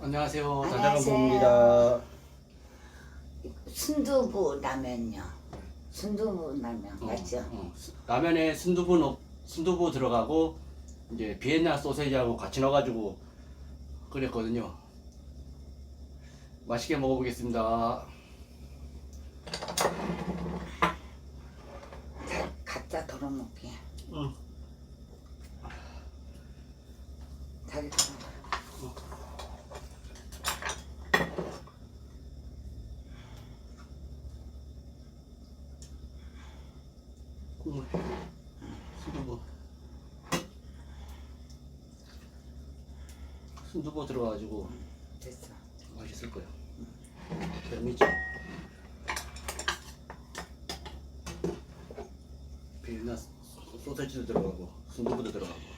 안녕하세요. 안녕하세요. 다자간부입니다. 순두부 라면요. 순두부 라면 맞죠? 라면에 순두부 들어가고 이제 비엔나 소세지하고 같이 넣어가지고 끓였거든요. 맛있게 먹어보겠습니다. 갖다 덜어놓게. 응. 자기 덜어. 국물. 순두부 들어가가지고 됐어. 맛있을 거예요. 재미있죠? 비엔나 소세지도 들어가고 순두부도 들어가고.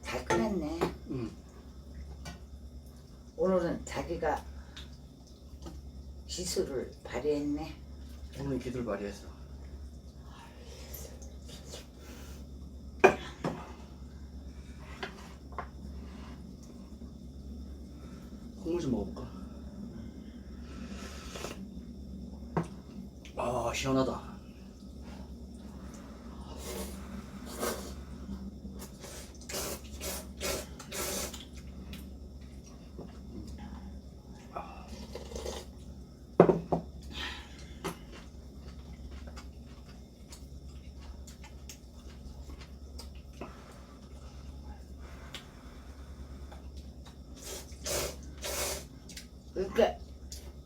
잘 끓였네. 오늘은 자기가 기술을 발휘했네. 오늘 기술 발휘했어. 국물 좀 먹어볼까? 아, 시원하다. 이렇게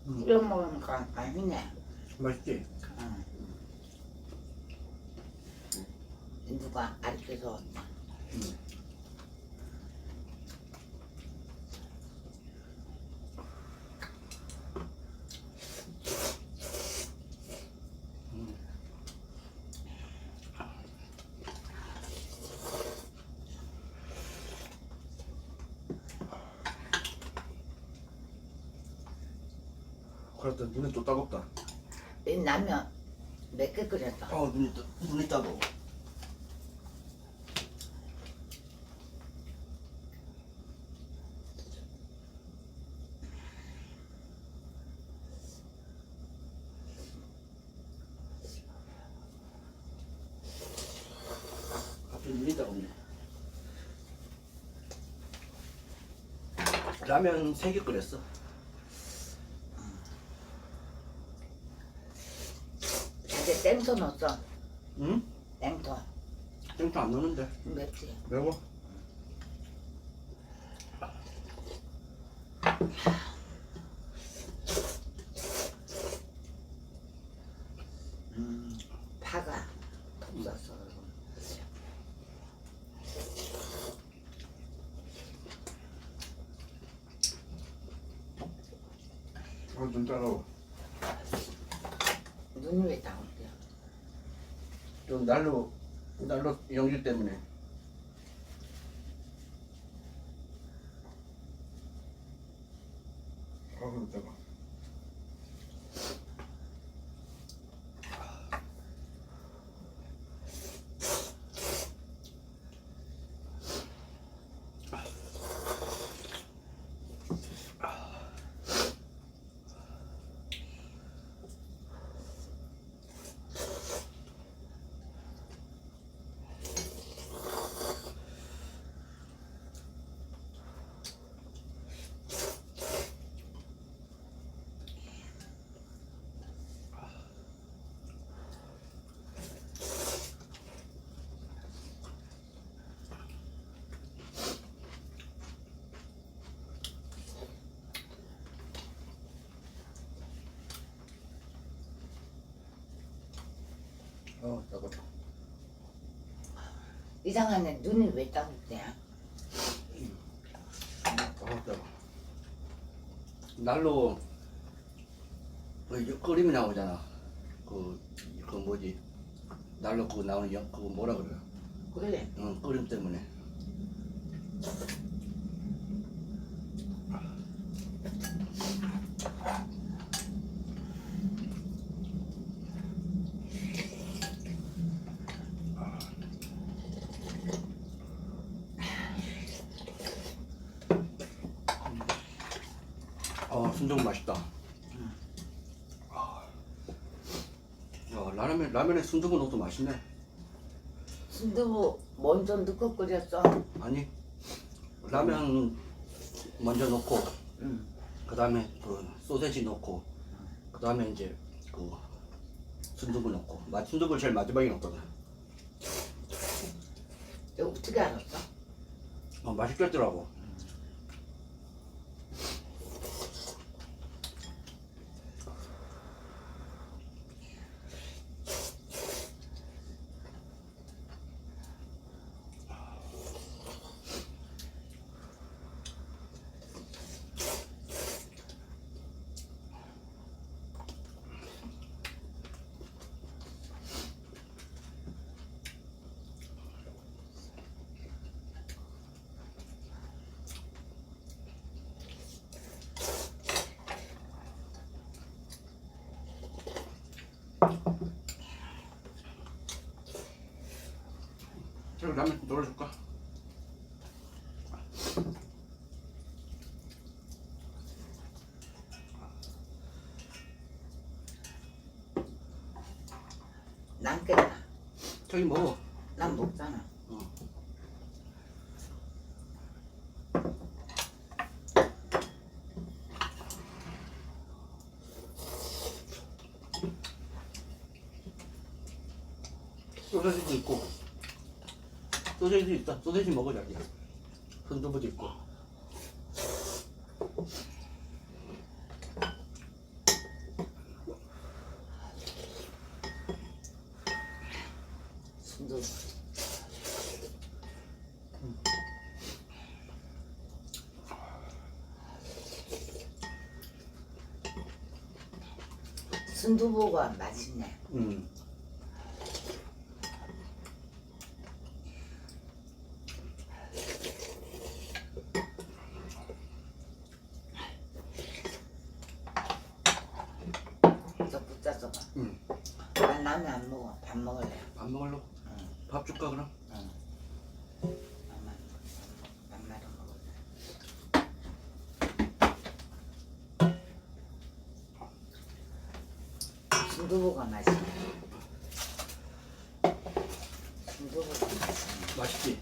끓여 먹으니까 맛있네. 맛있지? 응. 누가 가르쳐서 왔나? 그렇다. 눈이 또 따갑다. 이 라면 몇 개 끓였어? 눈이 따가워. 갑자기 눈이 따갑네. 라면 3개 끓였어. 이제 땡초 넣었어. 응? 땡초. 땡초 안 넣는데. 맵지? 매워? 파가 없었어. 눈 따가워. 눈이 왜 나올게요? 좀 난로 연기 때문에. 그렇다가. 따갑다. 이상하네. 눈이 왜 따갑대요? 따갑다고. 난로 끓임이 나오잖아. 그 뭐지? 난로 그거 나오는 그거 뭐라 그래요? 그래. 끓임 때문에. 순두부 맛있다. 야, 라면에 순두부 넣어도 맛있네. 순두부 먼저 넣고 끓였어. 아니, 라면 먼저 넣고, 응. 그 다음에 그 소세지 넣고, 그 다음에 이제 그 순두부 넣고. 순두부를 제일 마지막에 넣거든. 이거 어떻게 알았어? 맛있겠더라고. 저기 라면 좀 덜어줄까? 남겠나? 저기 먹어. 난 먹잖아. 어. 소세지도 있고. 소세지도 있다. 소세지 먹어 자기야. 순두부도 있고. 순두부. 순두부가 맛있네. 저 붙잡숴 봐. 난 라면 안 먹어. 밥 먹을래. 밥 먹을러? 응. 밥 줄까 그럼? 응. 밥만도 먹을래. 순두부가 맛있네. 순두부가 맛있네. 맛있지?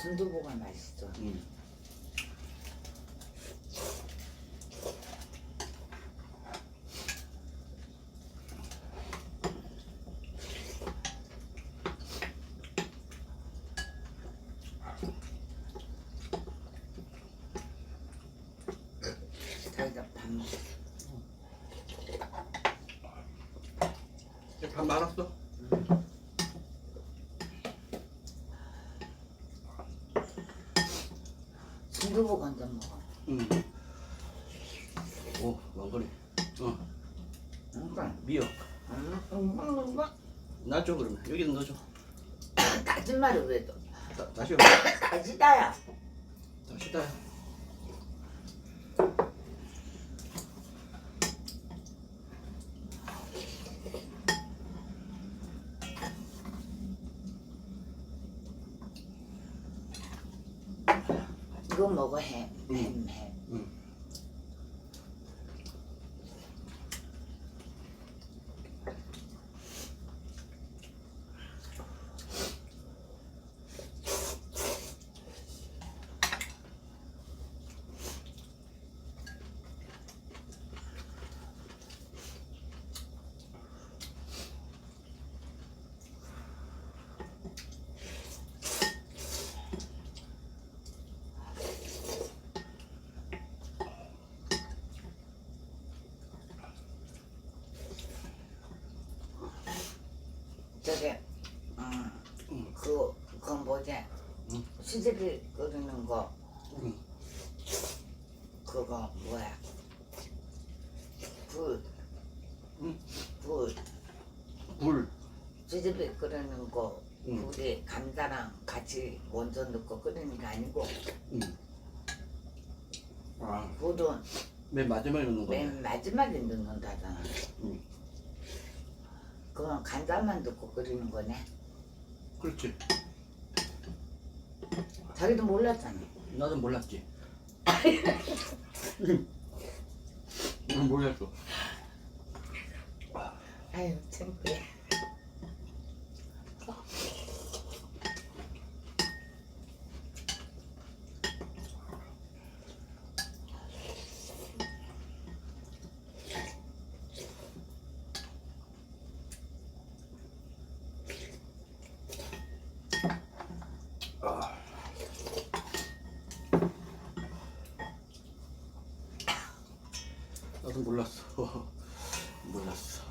순두부가 맛있어. 자기가 밥 먹어. 이제 밥 말았어? 순두부 건져 먹어. 오, 왕거리. 그러니까 미역. 뭐 놔줘 그러면. 여기다 넣어줘. 거짓말을 왜 또? 다시 거짓다야. 다시 다. 이거 먹어 햄. 햄. 저기 그거 뭐지? 수제비 끓이는 거. 그거 뭐야? 불. 굴. 수제비 끓이는 거. 불에 감자랑 같이 먼저 넣고 끓이는 게 아니고. 불은 맨 마지막에 넣는 거네. 맨 마지막에 넣는다잖아. 그건 간장만 넣고 끓이는 거네. 그렇지. 자기도 몰랐잖아. 나도 몰랐지. 몰랐어. 아유 창피해. 나도 몰랐어. 몰랐어.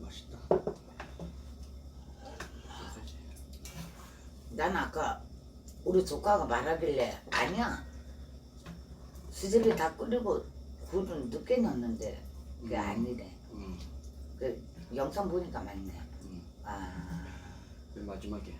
맛있다. 소세지. 난 아까 우리 조카가 말하길래 아니야 수제비 다 끓이고 굴은 늦게 넣었는데 그게 아니래. 그 영상 보니까 맞네. 아, 맨 마지막에.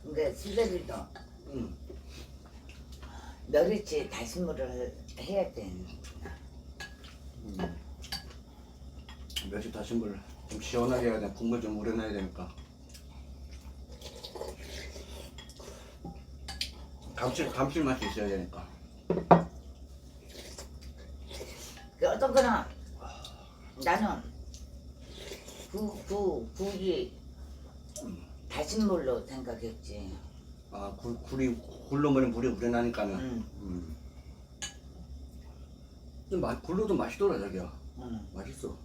근데 수제비도 응. 멸치 다시물을 해야 돼. 멸치 다신 물 좀 시원하게 해야 돼. 국물 좀 우려내야 되니까. 감칠맛이 있어야 되니까. 그 어떻거나 나는 국이 다신물로 생각했지. 아, 굴로 먹으면 물이 우려나니까는. 응. 근데 굴로도 맛있더라, 자기야. 응. 맛있어.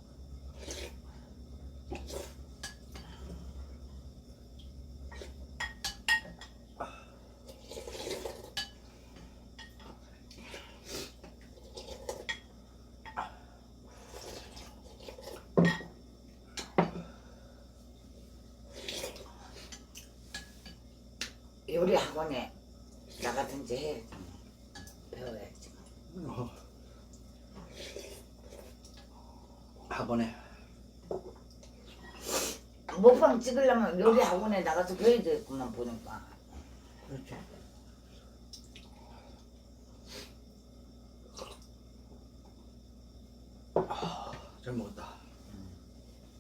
요리 학원에 나가든지 해야지. 배워야지. 학원에. 먹방 찍으려면 요리 학원에 나가서 배워야 되겠구만 보니까. 그렇지. 잘 먹었다.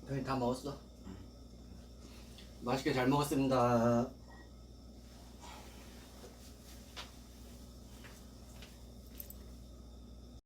형님 다 먹었어? 맛있게 잘 먹었습니다.